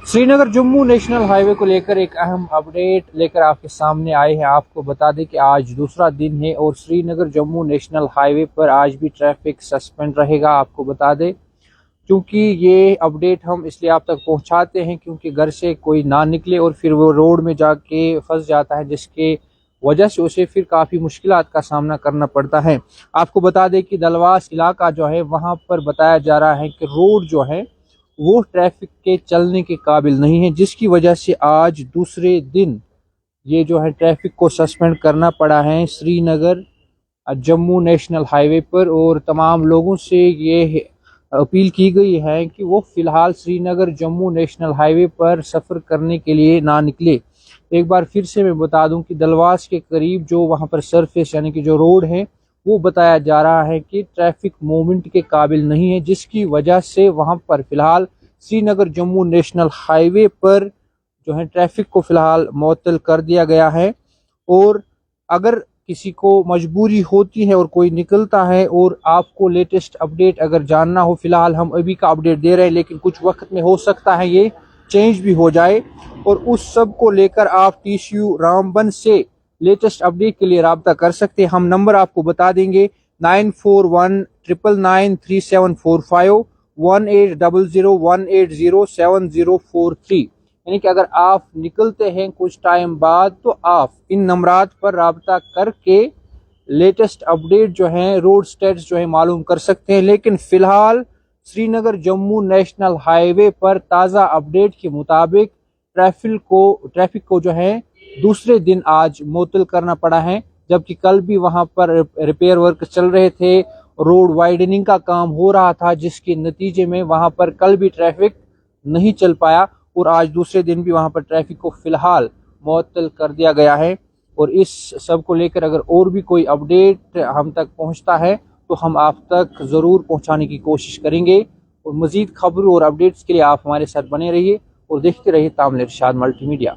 Srinagar Jammu national highway को लेकर एक अहम अपडेट लेकर आपके सामने आए हैं। आपको बता दें कि आज दूसरा दिन है और श्रीनगर जम्मू नेशनल हाईवे पर आज भी ट्रैफिक सस्पेंड रहेगा। आपको बता दें क्योंकि ये अपडेट हम इसलिए आप तक पहुंचाते हैं क्योंकि घर से कोई ना निकले और फिर वो रोड में जाके फंस जाता है, जिसके वजह से उसे फिर काफ़ी मुश्किलात का सामना करना पड़ता है। आपको बता दें कि दलवास इलाका जो है वहाँ पर बताया जा रहा है कि रोड जो है वो ट्रैफिक के चलने के काबिल नहीं है, जिसकी वजह से आज दूसरे दिन ये जो है ट्रैफिक को सस्पेंड करना पड़ा है श्रीनगर जम्मू नेशनल हाईवे पर। और तमाम लोगों से ये अपील की गई है कि वो फ़िलहाल श्रीनगर जम्मू नेशनल हाईवे पर सफ़र करने के लिए ना निकले। एक बार फिर से मैं बता दूं कि दलवास के करीब जो वहाँ पर सरफेस यानी कि जो रोड है वो बताया जा रहा है कि ट्रैफिक मूवमेंट के काबिल नहीं है, जिसकी वजह से वहां पर फिलहाल श्रीनगर जम्मू नेशनल हाईवे पर जो है ट्रैफिक को फिलहाल मुअत्तल कर दिया गया है। और अगर किसी को मजबूरी होती है और कोई निकलता है और आपको लेटेस्ट अपडेट अगर जानना हो, फिलहाल हम अभी का अपडेट दे रहे हैं लेकिन कुछ वक्त में हो सकता है ये चेंज भी हो जाए, और उस सब को लेकर आप TCU रामबन से लेटेस्ट अपडेट के लिए राब्ता कर सकते हैं। हम नंबर आपको बता देंगे 9419993745 1800180743। यानी कि अगर आप निकलते हैं कुछ टाइम बाद तो आप इन नंबरात पर राब्ता करके लेटेस्ट अपडेट जो है रोड स्टेटस जो है मालूम कर सकते हैं। लेकिन फिलहाल श्रीनगर जम्मू नेशनल हाईवे पर ताज़ा अपडेट के मुताबिक ट्रैफिक को जो है दूसरे दिन आज मुअत्तल करना पड़ा है, जबकि कल भी वहां पर रिपेयर वर्क चल रहे थे, रोड वाइडनिंग का काम हो रहा था, जिसके नतीजे में वहां पर कल भी ट्रैफिक नहीं चल पाया और आज दूसरे दिन भी वहां पर ट्रैफिक को फिलहाल मुअत्तल कर दिया गया है। और इस सब को लेकर अगर और भी कोई अपडेट हम तक पहुंचता है तो हम आप तक ज़रूर पहुंचाने की कोशिश करेंगे। और मज़ीद खबरों और अपडेट्स के लिए आप हमारे साथ बने रहिए और देखते रहिए तामिल इरशाद मल्टीमीडिया।